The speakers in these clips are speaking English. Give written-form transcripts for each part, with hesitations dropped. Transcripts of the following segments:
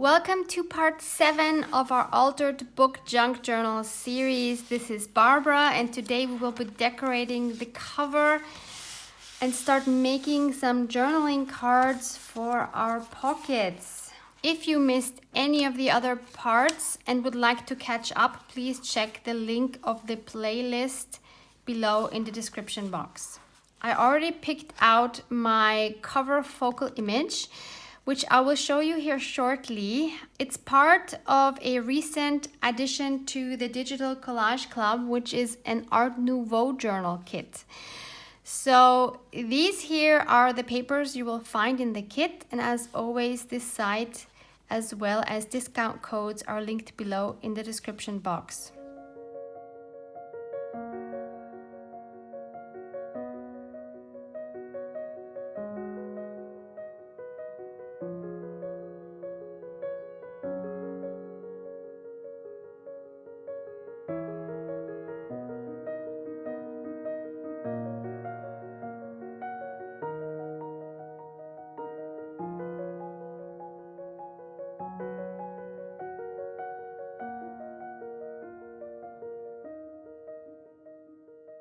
Welcome to part 7 of our Altered Book Junk Journal series. This is Barbara, and today we will be decorating the cover and start making some journaling cards for our pockets. If you missed any of the other parts and would like to catch up, please check the link of the playlist below in the description box. I already picked out my cover focal image, which I will show you here shortly. It's part of a recent addition to the Digital Collage Club, which is an Art Nouveau Journal Kit. So these here are the papers you will find in the kit, and as always, this site as well as discount codes are linked below in the description box.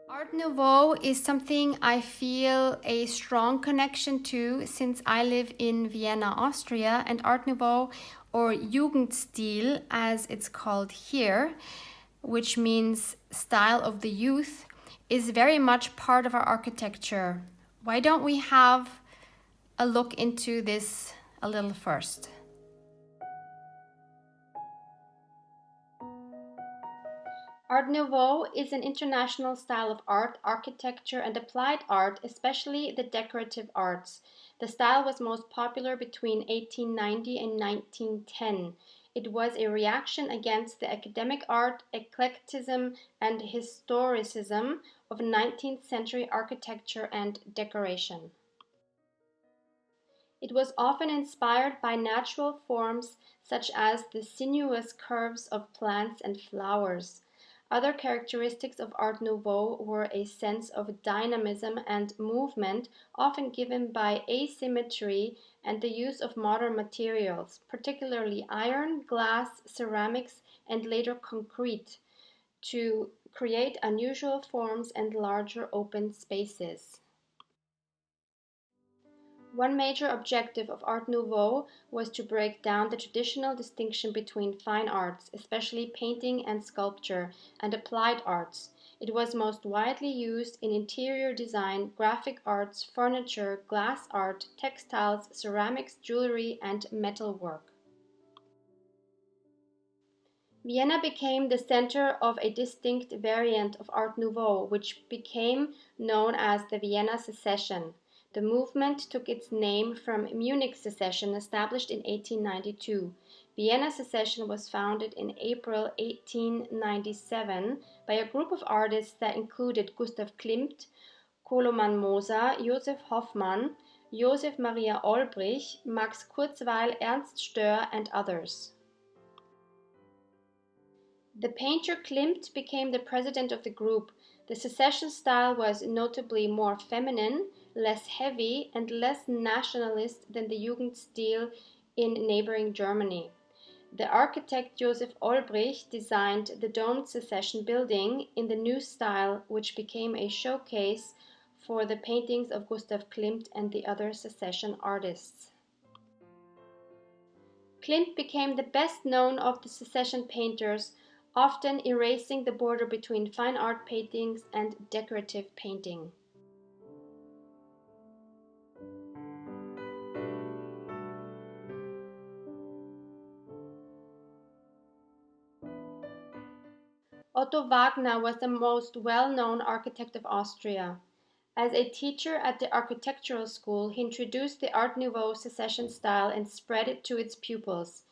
Art Nouveau is something I feel a strong connection to since I live in Vienna, Austria, and Art Nouveau, or Jugendstil as it's called here, which means style of the youth, is very much part of our architecture. Why don't we have a look into this a little first? Art Nouveau is an international style of art, architecture, and applied art, especially the decorative arts. The style was most popular between 1890 and 1910. It was a reaction against the academic art, eclecticism, and historicism of 19th century architecture and decoration. It was often inspired by natural forms such as the sinuous curves of plants and flowers. Other characteristics of Art Nouveau were a sense of dynamism and movement, often given by asymmetry and the use of modern materials, particularly iron, glass, ceramics, and later concrete, to create unusual forms and larger open spaces. One major objective of Art Nouveau was to break down the traditional distinction between fine arts, especially painting and sculpture, and applied arts. It was most widely used in interior design, graphic arts, furniture, glass art, textiles, ceramics, jewelry, and metalwork. Vienna became the center of a distinct variant of Art Nouveau, which became known as the Vienna Secession. The movement took its name from Munich Secession, established in 1892. Vienna Secession was founded in April 1897 by a group of artists that included Gustav Klimt, Koloman Moser, Josef Hoffmann, Josef Maria Olbrich, Max Kurzweil, Ernst Stör, and others. The painter Klimt became the president of the group. The secession style was notably more feminine, less heavy, and less nationalist than the Jugendstil in neighboring Germany. The architect Josef Olbrich designed the domed secession building in the new style, which became a showcase for the paintings of Gustav Klimt and the other secession artists. Klimt became the best known of the secession painters, often erasing the border between fine art paintings and decorative painting. Otto Wagner was the most well-known architect of Austria. As a teacher at the architectural school, he introduced the Art Nouveau secession style and spread it to its pupils.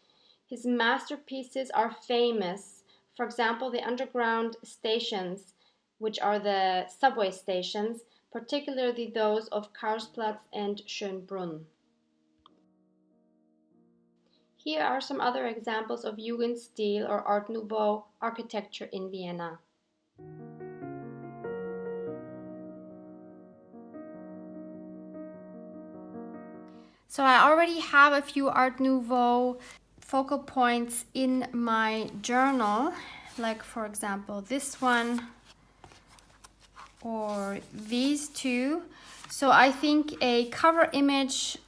His masterpieces are famous. For example, the underground stations, which are the subway stations, particularly those of Karlsplatz and Schönbrunn. Here are some other examples of Jugendstil or Art Nouveau architecture in Vienna. So I already have a few Art Nouveau focal points in my journal, like for example this one or these two. So I think a cover image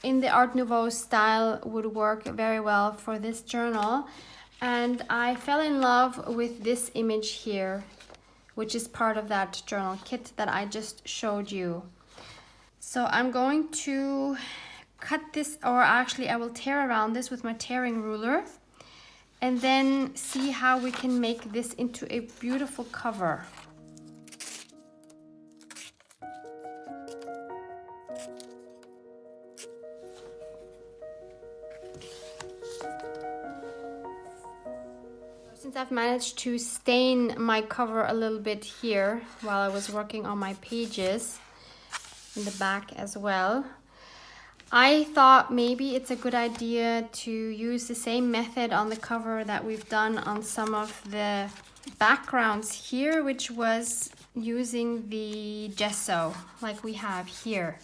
in the Art Nouveau style would work very well for this journal. And I fell in love with this image here, which is part of that journal kit that I just showed you. So I'm going to cut this, or actually I will tear around this with my tearing ruler and then see how we can make this into a beautiful cover. Since I've managed to stain my cover a little bit here while I was working on my pages, in the back as well, I thought maybe it's a good idea to use the same method on the cover that we've done on some of the backgrounds here, which was using the gesso like we have here.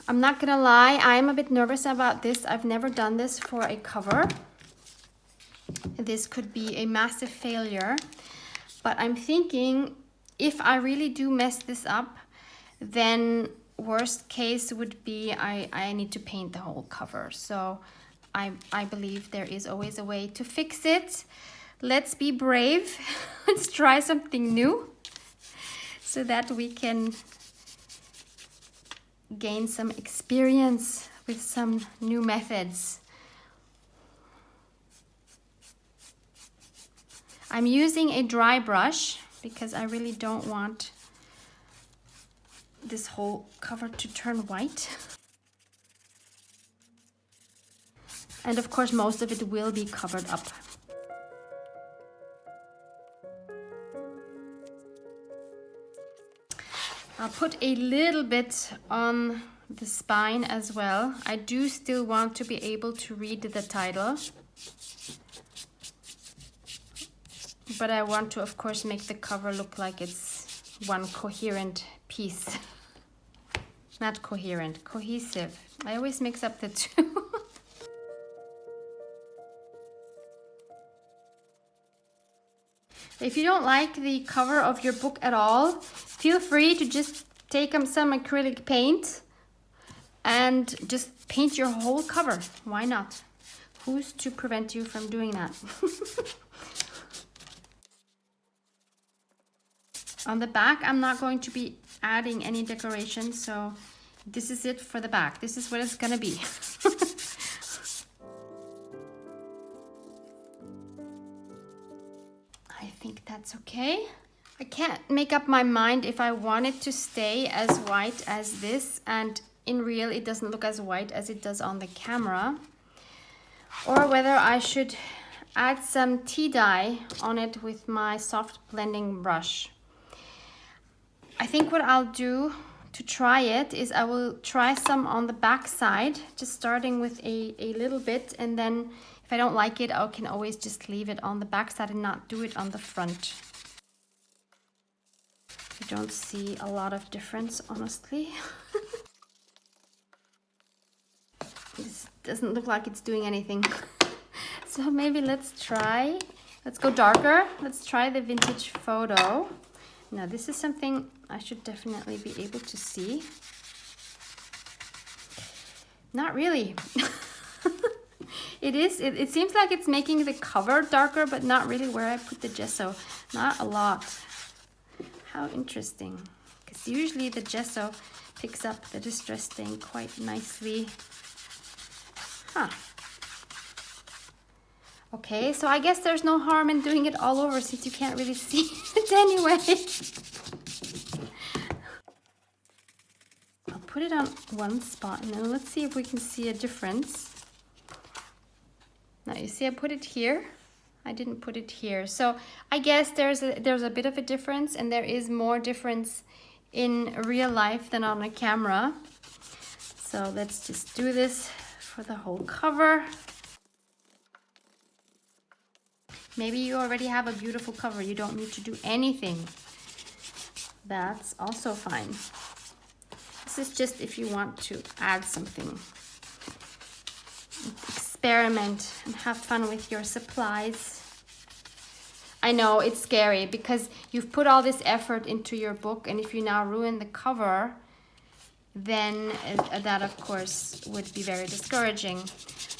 I'm not gonna lie, I'm a bit nervous about this. I've never done this for a cover. This could be a massive failure, but I'm thinking if I really do mess this up, then worst case would be I need to paint the whole cover. So I believe there is always a way to fix it. Let's be brave. Let's try something new so that we can gain some experience with some new methods. I'm using a dry brush because I really don't want this whole cover to turn white. And of course, most of it will be covered up. I'll put a little bit on the spine as well. I do still want to be able to read the title, but I want to, of course, make the cover look like it's one coherent piece. Not coherent, cohesive. I always mix up the two. If you don't like the cover of your book at all, feel free to just take some acrylic paint and just paint your whole cover. Why not? Who's to prevent you from doing that? On the back, I'm not going to be adding any decoration, so this is it for the back. This is what it's gonna be. I think that's okay. I can't make up my mind if I want it to stay as white as this, and in real it doesn't look as white as it does on the camera, or whether I should add some tea dye on it with my soft blending brush. I think what I'll do to try it is I will try some on the back side, just starting with a little bit, and then if I don't like it, I can always just leave it on the back side and not do it on the front. I don't see a lot of difference, honestly. This doesn't look like it's doing anything. So maybe let's go darker. Let's try the vintage photo. Now this is something I should definitely be able to see. Not really. It seems like it's making the cover darker, but not really where I put the gesso. Not a lot. How interesting. Because usually the gesso picks up the distress stain quite nicely. Huh. Okay, so I guess there's no harm in doing it all over since you can't really see it anyway. I'll put it on one spot and then let's see if we can see a difference. Now you see I put it here. I didn't put it here. So I guess there's a bit of a difference, and there is more difference in real life than on a camera. So let's just do this for the whole cover. Maybe you already have a beautiful cover. You don't need to do anything. That's also fine. This is just if you want to add something experiment and have fun with your supplies. I know it's scary because you've put all this effort into your book, and if you now ruin the cover, then that of course would be very discouraging.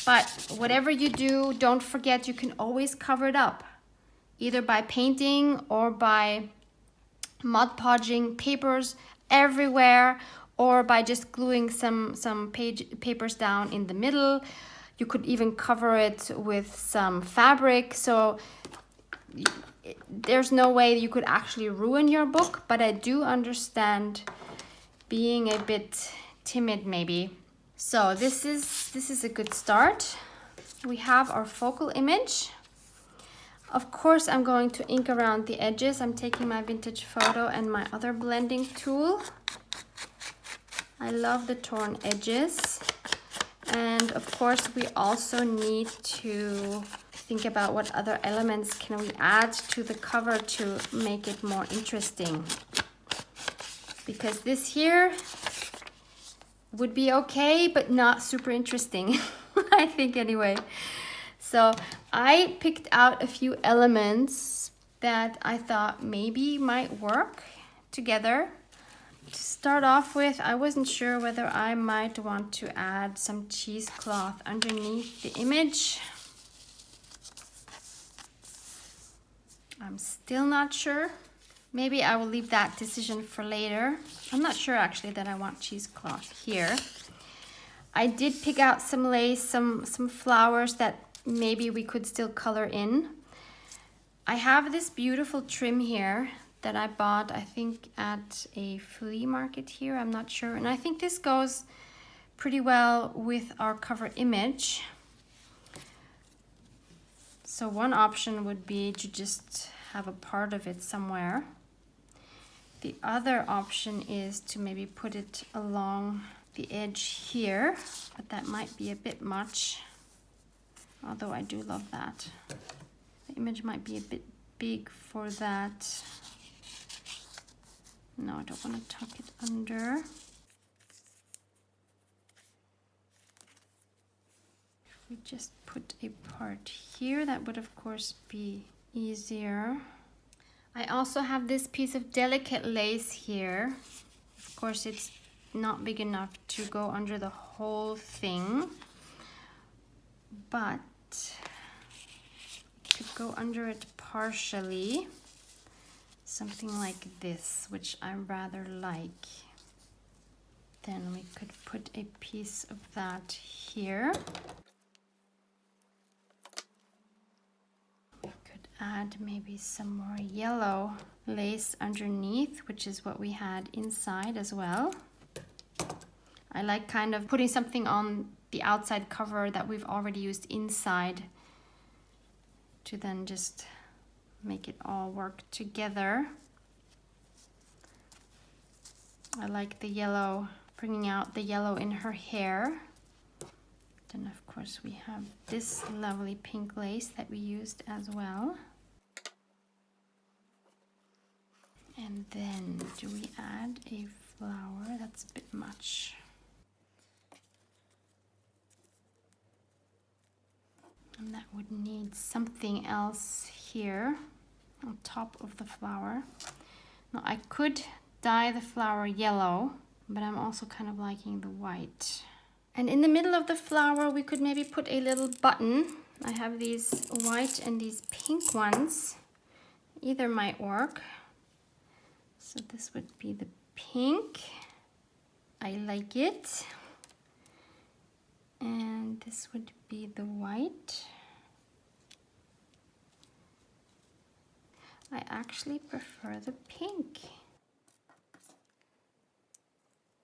But whatever you do, don't forget you can always cover it up, either by painting or by Mod Podging papers everywhere, or by just gluing some papers down in the middle. You could even cover it with some fabric. So there's no way you could actually ruin your book, but I do understand being a bit timid maybe. So this is a good start. We have our focal image. Of course, I'm going to ink around the edges. I'm taking my vintage photo and my other blending tool. I love the torn edges. And of course, we also need to think about what other elements can we add to the cover to make it more interesting. Because this here would be okay, but not super interesting, I think anyway. So I picked out a few elements that I thought maybe might work together. To start off with, I wasn't sure whether I might want to add some cheesecloth underneath the image. I'm still not sure. Maybe I will leave that decision for later. I'm not sure actually that I want cheesecloth here. I did pick out some lace, some flowers that maybe we could still color in. I have this beautiful trim here that I bought, I think, at a flea market here. I'm not sure. And I think this goes pretty well with our cover image. So one option would be to just have a part of it somewhere. The other option is to maybe put it along the edge here, but that might be a bit much, although I do love that. The image might be a bit big for that. No, I don't want to tuck it under. If we just put a part here, that would of course be easier. I also have this piece of delicate lace here. Of course, it's not big enough to go under the whole thing, but it could go under it partially. Something like this, which I rather like. Then we could put a piece of that here. We could add maybe some more yellow lace underneath, which is what we had inside as well. I like kind of putting something on the outside cover that we've already used inside to then just make it all work together. I like the yellow, bringing out the yellow in her hair. Then of course we have this lovely pink lace that we used as well. And then do we add a flower? That's a bit much. And that would need something else here on top of the flower. Now I could dye the flower yellow, but I'm also kind of liking the white. And in the middle of the flower, we could maybe put a little button. I have these white and these pink ones. Either might work. So this would be the pink. I like it. And this would be the white. I actually prefer the pink.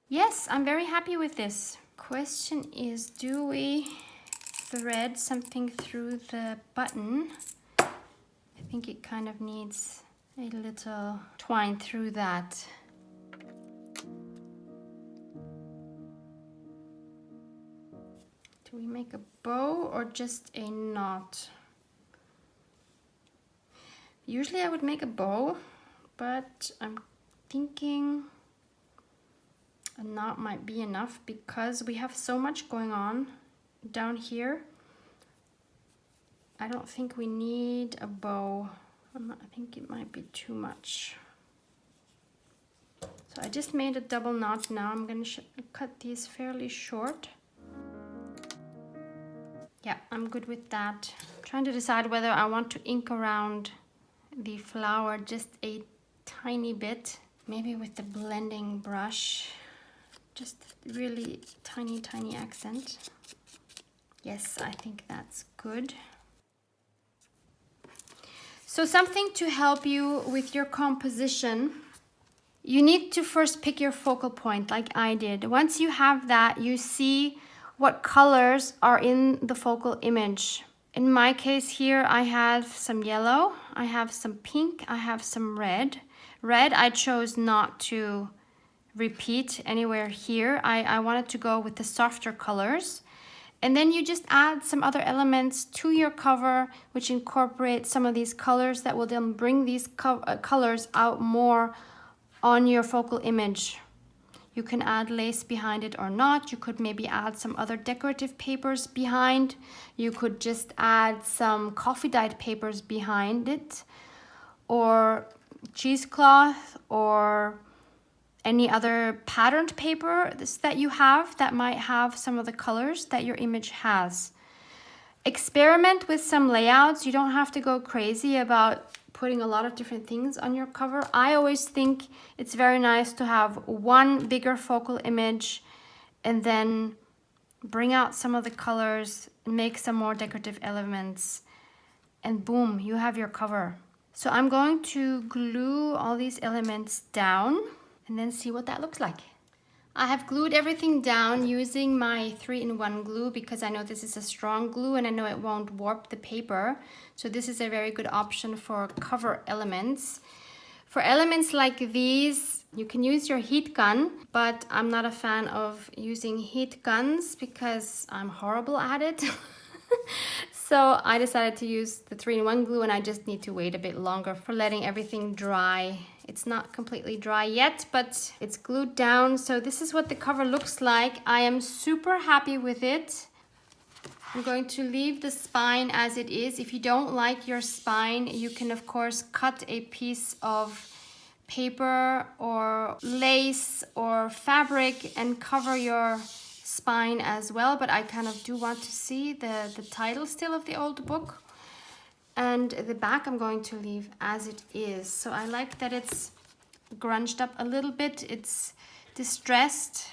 Yes, I'm very happy with this. Question is, do we thread something through the button? I think it kind of needs a little twine through that. Do we make a bow or just a knot? Usually I would make a bow, but I'm thinking a knot might be enough because we have so much going on down here I don't think we need a bow. I think it might be too much. So I just made a double knot now. I'm going to cut these fairly short. Yeah, I'm good with that. I'm trying to decide whether I want to ink around the flower just a tiny bit. Maybe with the blending brush. Just really tiny, tiny accent. Yes, I think that's good. So something to help you with your composition. You need to first pick your focal point like I did. Once you have that, you see what colors are in the focal image. In my case here, I have some yellow, I have some pink, I have some red. Red I chose not to repeat anywhere here. I wanted to go with the softer colors. And then you just add some other elements to your cover, which incorporate some of these colors that will then bring these colors out more on your focal image. You can add lace behind it or not. You could maybe add some other decorative papers behind. You could just add some coffee dyed papers behind it, or cheesecloth, or any other patterned paper that you have that might have some of the colors that your image has. Experiment with some layouts. You don't have to go crazy about putting a lot of different things on your cover. I always think it's very nice to have one bigger focal image and then bring out some of the colors, make some more decorative elements, and boom, you have your cover. So I'm going to glue all these elements down and then see what that looks like. I have glued everything down using my 3-in-1 glue because I know this is a strong glue and I know it won't warp the paper. So this is a very good option for cover elements. For elements like these, you can use your heat gun, but I'm not a fan of using heat guns because I'm horrible at it. So I decided to use the 3-in-1 glue, and I just need to wait a bit longer for letting everything dry. It's not completely dry yet, but it's glued down. So this is what the cover looks like. I am super happy with it. I'm going to leave the spine as it is. If you don't like your spine, you can of course cut a piece of paper or lace or fabric and cover your spine as well, but I kind of do want to see the title still of the old book. And the back I'm going to leave as it is. So I like that it's grunged up a little bit, it's distressed,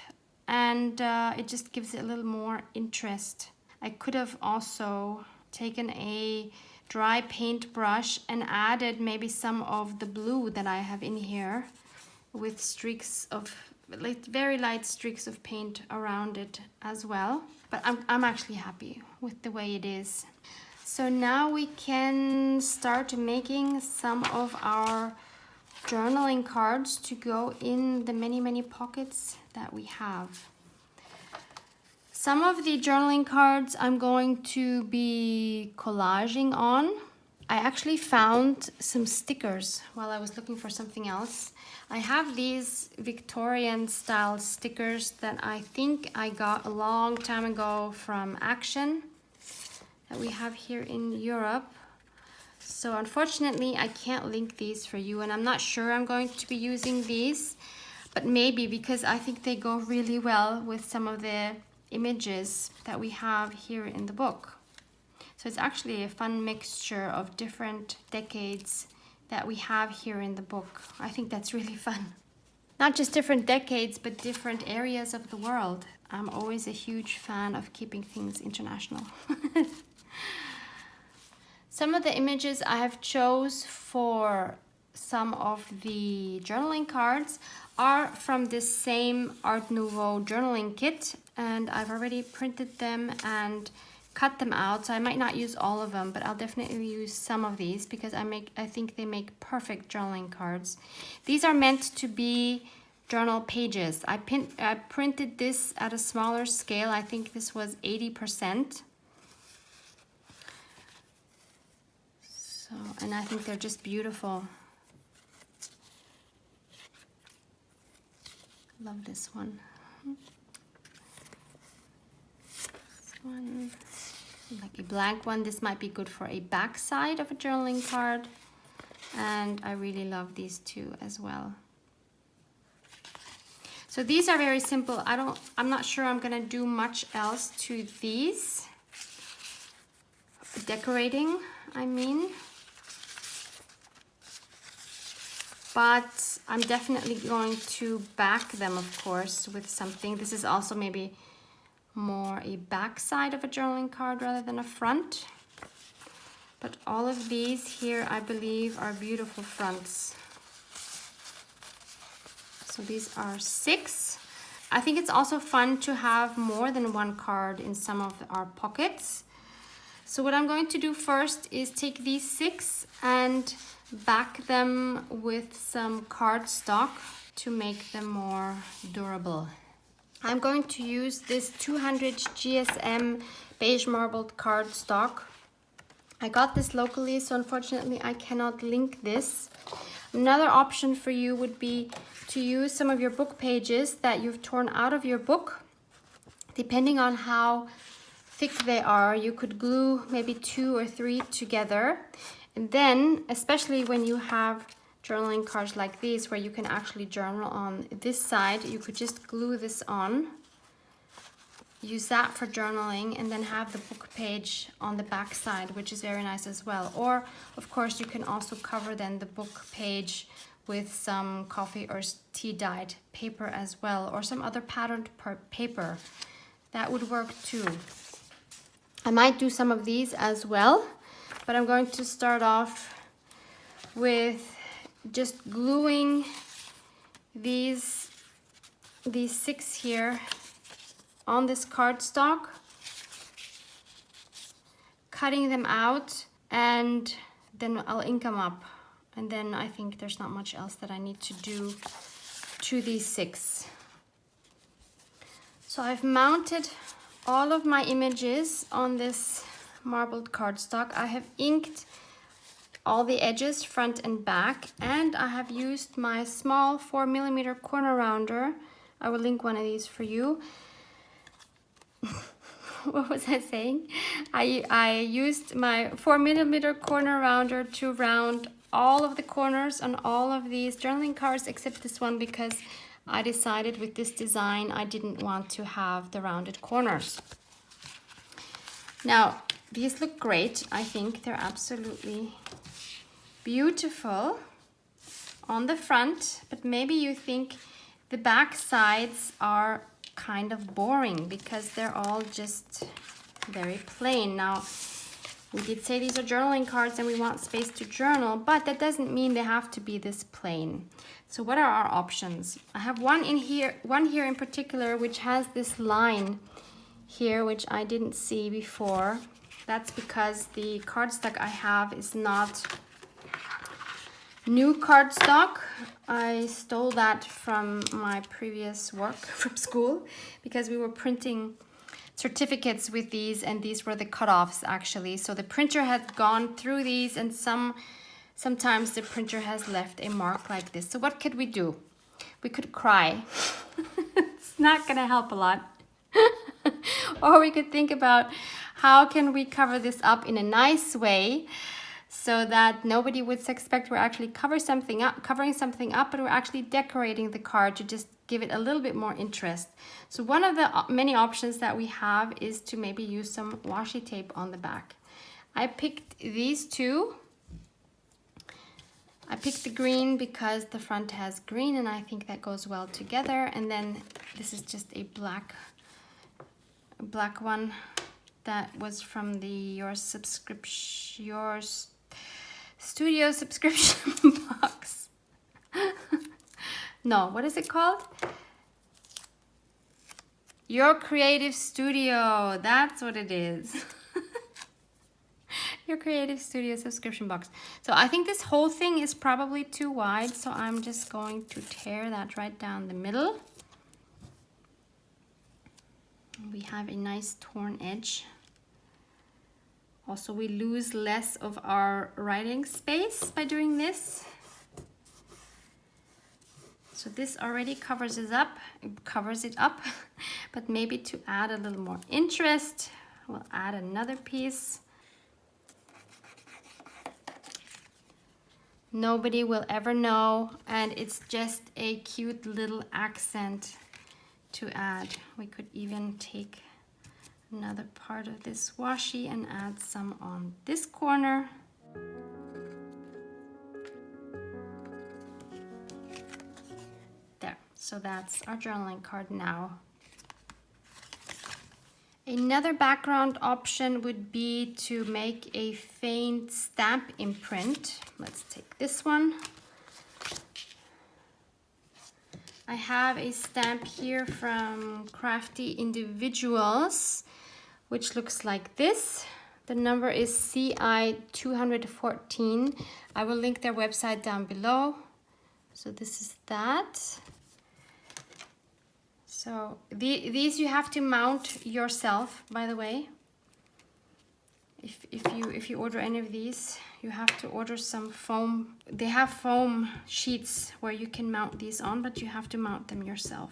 and it just gives it a little more interest. I could have also taken a dry paintbrush and added maybe some of the blue that I have in here with streaks of, like very light streaks of paint around it as well. But I'm actually happy with the way it is. So now we can start making some of our journaling cards to go in the many pockets that we have. Some of the journaling cards I'm going to be collaging on. I actually found some stickers while I was looking for something else. I have these Victorian style stickers that I think I got a long time ago from Action that we have here in Europe. So unfortunately I can't link these for you, and I'm not sure I'm going to be using these, but maybe, because I think they go really well with some of the images that we have here in the book. So it's actually a fun mixture of different decades that we have here in the book. I think that's really fun. Not just different decades, but different areas of the world. I'm always a huge fan of keeping things international. Some of the images I have chose for some of the journaling cards are from this same Art Nouveau journaling kit, and I've already printed them and cut them out, so I might not use all of them, but I'll definitely use some of these because I think they make perfect journaling cards. These are meant to be journal pages. I printed this at a smaller scale. I think this was 80%. So, and I think they're just beautiful. Love this one. This one. like a blank one. This might be good for a back side of a journaling card. And I really love these two as well. So these are very simple. I'm not sure I'm gonna do much else to these. Decorating, I mean. But I'm definitely going to back them, of course, with something. This is also maybe more a back side of a journaling card rather than a front. But all of these here, I believe, are beautiful fronts. So these are 6. I think it's also fun to have more than one card in some of our pockets. So what I'm going to do first is take these 6 and back them with some cardstock to make them more durable. I'm going to use this 200 GSM beige marbled cardstock. I got this locally, so unfortunately I cannot link this. Another option for you would be to use some of your book pages that you've torn out of your book. Depending on how thick they are, you could glue maybe 2 or 3 together. And then, especially when you have journaling cards like these where you can actually journal on this side, you could just glue this on, use that for journaling, and then have the book page on the back side, which is very nice as well. Or, of course, you can also cover then the book page with some coffee or tea dyed paper as well, or some other patterned paper. That would work too. I might do some of these as well. But I'm going to start off with just gluing these 6 here on this cardstock, cutting them out, and then I'll ink them up. And then I think there's not much else that I need to do to these 6. So I've mounted all of my images on this marbled cardstock. I have inked all the edges front and back, and I have used my small 4mm corner rounder. I will link one of these for you. What was I saying? I used my 4mm corner rounder to round all of the corners on all of these journaling cards except this one, because I decided with this design I didn't want to have the rounded corners. Now, these look great. I think they're absolutely beautiful on the front, but maybe you think the back sides are kind of boring because they're all just very plain. Now, we did say these are journaling cards and we want space to journal, but that doesn't mean they have to be this plain. So what are our options? I have one here in particular, which has this line here, which I didn't see before. That's because the cardstock I have is not new cardstock. I stole that from my previous work from school because we were printing certificates with these, and these were the cutoffs actually. So the printer had gone through these, and sometimes the printer has left a mark like this. So what could we do? We could cry. It's not gonna help a lot. Or we could think about how can we cover this up in a nice way so that nobody would suspect we're actually covering something up, but we're actually decorating the card to just give it a little bit more interest. So one of the many options that we have is to maybe use some washi tape on the back. I picked these two. I picked the green because the front has green and I think that goes well together. And then this is just a black one that was from your studio subscription box. No, what is it called? Your Creative Studio, that's what it is. Your Creative Studio subscription box. So I think this whole thing is probably too wide, so I'm just going to tear that right down the middle. We have a nice torn edge. Also, we lose less of our writing space by doing this. So this already covers it up, but maybe to add a little more interest, We'll add another piece. Nobody will ever know, and it's just a cute little accent to add. We could even take another part of this washi and add some on this corner. There, so that's our journaling card now. Another background option would be to make a faint stamp imprint. Let's take this one. I have a stamp here from Crafty Individuals, which looks like this. The number is CI 214. I will link their website down below. So this is that. So these you have to mount yourself, by the way. If you order any of these, you have to order some foam. They have foam sheets where you can mount these on, but you have to mount them yourself.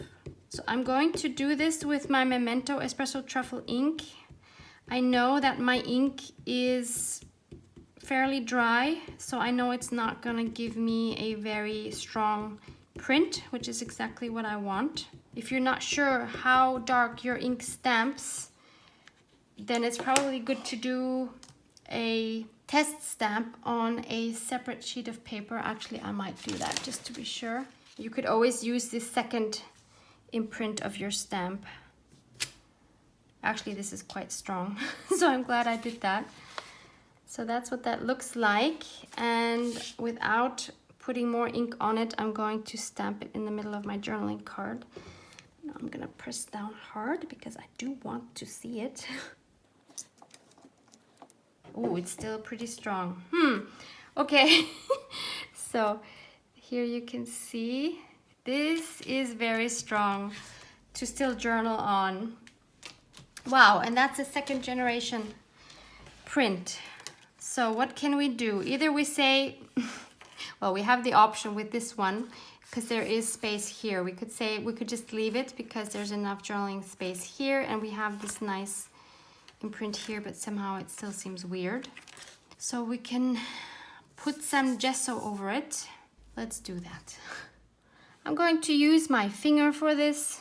So I'm going to do this with my Memento Espresso Truffle ink. I know that my ink is fairly dry, so I know it's not gonna give me a very strong print, which is exactly what I want. If you're not sure how dark your ink stamps, then it's probably good to do a test stamp on a separate sheet of paper. Actually, I might do that just to be sure. You could always use this second imprint of your stamp. Actually, this is quite strong, so I'm glad I did that. So that's what that looks like. And without putting more ink on it, I'm going to stamp it in the middle of my journaling card. Now I'm gonna press down hard because I do want to see it. Oh, it's still pretty strong. Okay. So here you can see this is very strong to still journal on. Wow, and that's a second generation print. So what can we do? Either we say, well, we have the option with this one, because there is space here. We could say, we could just leave it because there's enough journaling space here, and we have this nice imprint here, but somehow it still seems weird. So we can put some gesso over it. Let's do that. I'm going to use my finger for this.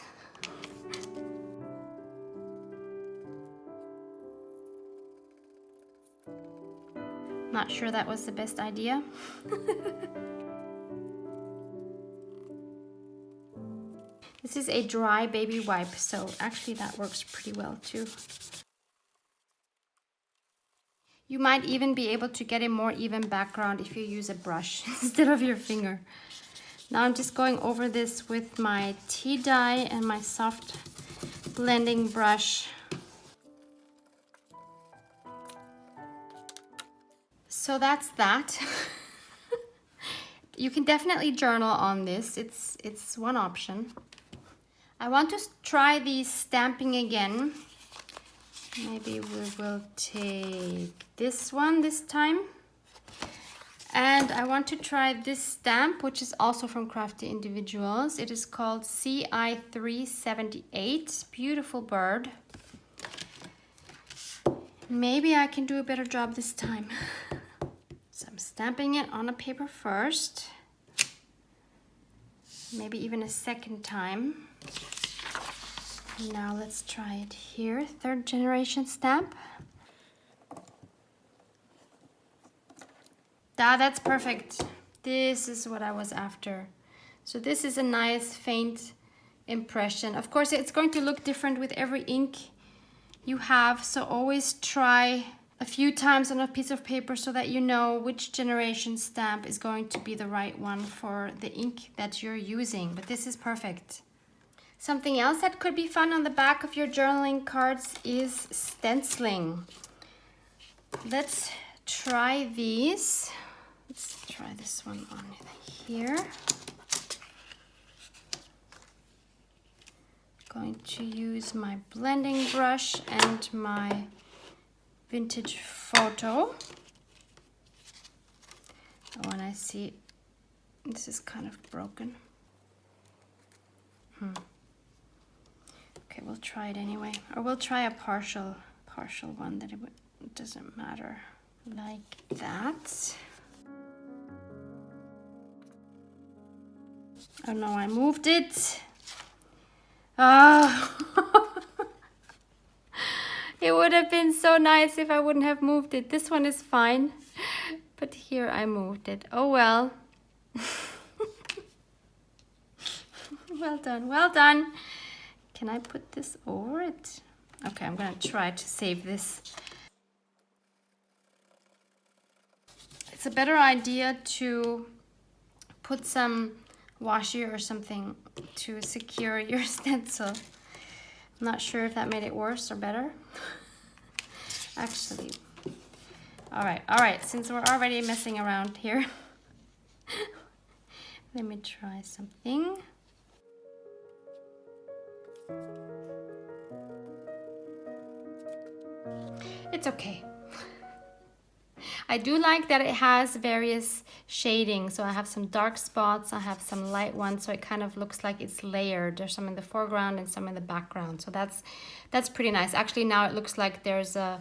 Not sure that was the best idea. This is a dry baby wipe, so actually that works pretty well too. You might even be able to get a more even background if you use a brush instead of your finger. Now I'm just going over this with my tea dye and my soft blending brush. So that's that. You can definitely journal on this. It's one option. I want to try the stamping again. Maybe we will take this one this time. And I want to try this stamp, which is also from Crafty Individuals. It is called CI 378. Beautiful bird. Maybe I can do a better job this time. So I'm stamping it on a paper first. Maybe even a second time. Now let's try it here. Third generation stamp. That's perfect. This is what I was after. So this is a nice faint impression. Of course, it's going to look different with every ink you have, so always try a few times on a piece of paper so that you know which generation stamp is going to be the right one for the ink that you're using. But this is perfect. Something else that could be fun on the back of your journaling cards is stenciling. Let's try these. Let's try this one on here. Going to use my blending brush and my vintage photo. Oh, and I see this is kind of broken. Okay, we'll try it anyway, or we'll try a partial partial one that it doesn't matter. Like that. Oh no, I moved it. Ah. It would have been so nice if I wouldn't have moved it. This one is fine, but here I moved it. Oh well. Well done, well done. Can I put this over it? Okay, I'm gonna try to save this. It's a better idea to put some washi or something to secure your stencil. I'm not sure if that made it worse or better. Actually, all right, since we're already messing around here, let me try something. It's okay. I do like that it has various shadings. So I have some dark spots, I have some light ones, so it kind of looks like it's layered. There's some in the foreground and some in the background. So that's pretty nice. Actually, now it looks like there's the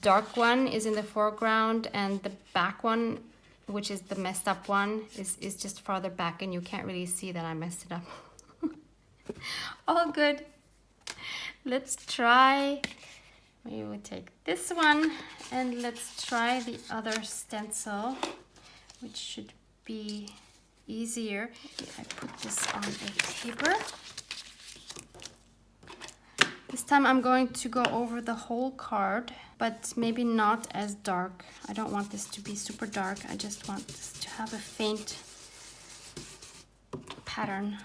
dark one is in the foreground and the back one, which is the messed up one, is just farther back, and you can't really see that I messed it up. All good. Let's try. Maybe we'll take this one and let's try the other stencil, which should be easier. Maybe I put this on a paper. This time I'm going to go over the whole card, but maybe not as dark. I don't want this to be super dark. I just want this to have a faint pattern.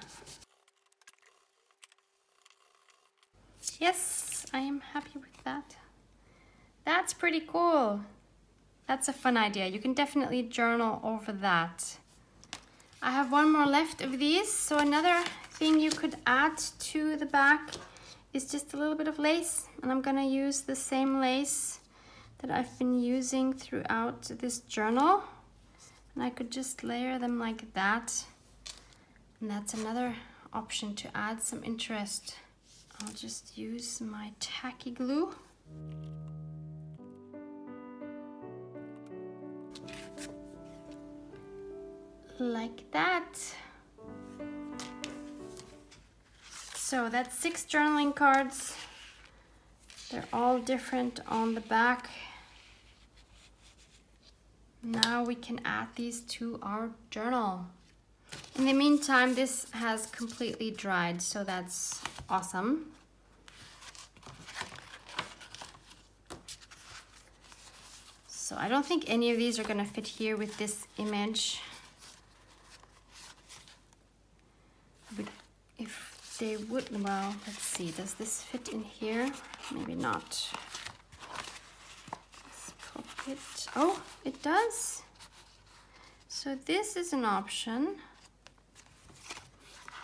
Yes, I am happy with that. That's pretty cool. That's a fun idea. You can definitely journal over that. I have one more left of these. So another thing you could add to the back is just a little bit of lace. And I'm gonna use the same lace that I've been using throughout this journal. And I could just layer them like that. And that's another option to add some interest. I'll just use my tacky glue. Like that. So that's 6 journaling cards. They're all different on the back. Now we can add these to our journal. In the meantime, this has completely dried, so that's awesome. So I don't think any of these are gonna fit here with this image. But if they would, well, let's see, does this fit in here? Maybe not. Let's pop it. Oh, it does. So this is an option.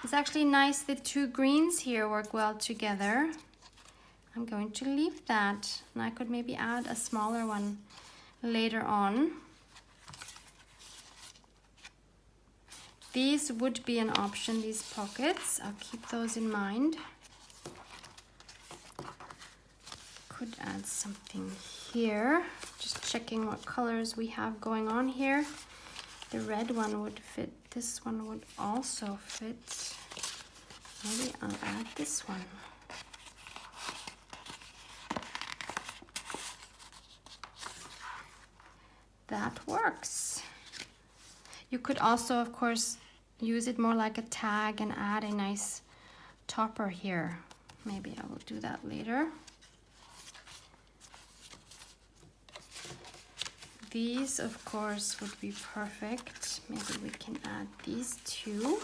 It's actually nice that 2 greens here work well together. I'm going to leave that, and I could maybe add a smaller one later on. These would be an option, these pockets. I'll keep those in mind. Could add something here. Just checking what colors we have going on here. The red one would fit. This one would also fit. Maybe I'll add this one. That works. You could also, of course, use it more like a tag and add a nice topper here. Maybe I will do that later. These, of course, would be perfect. Maybe we can add these 2.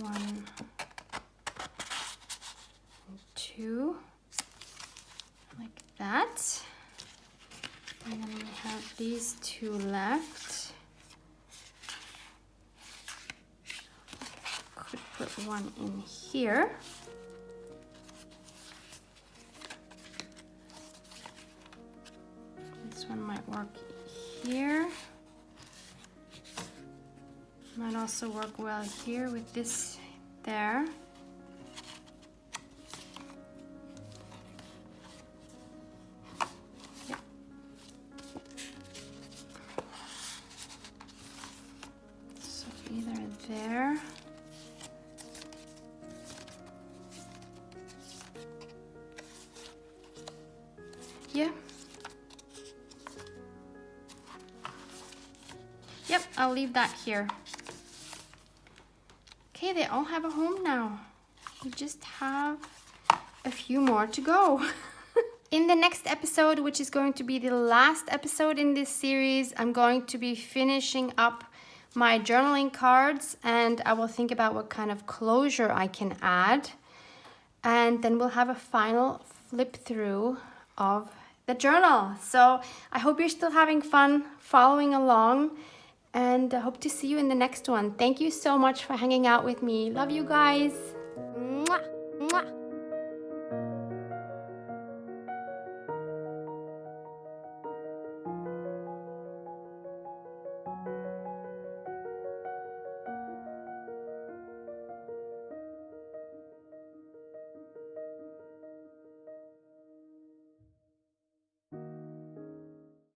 1 and 2, like that. And then we have these 2 left. Could put one in here. This one might work here. Might also work well here with this there. there. Yeah. Yep, I'll leave that here. Okay, they all have a home now. We just have a few more to go. In the next episode, which is going to be the last episode in this series, I'm going to be finishing up my journaling cards, and I will think about what kind of closure I can add. And then we'll have a final flip through of the journal. So I hope you're still having fun following along, and I hope to see you in the next one. Thank you so much for hanging out with me. Love you guys. Mwah, mwah.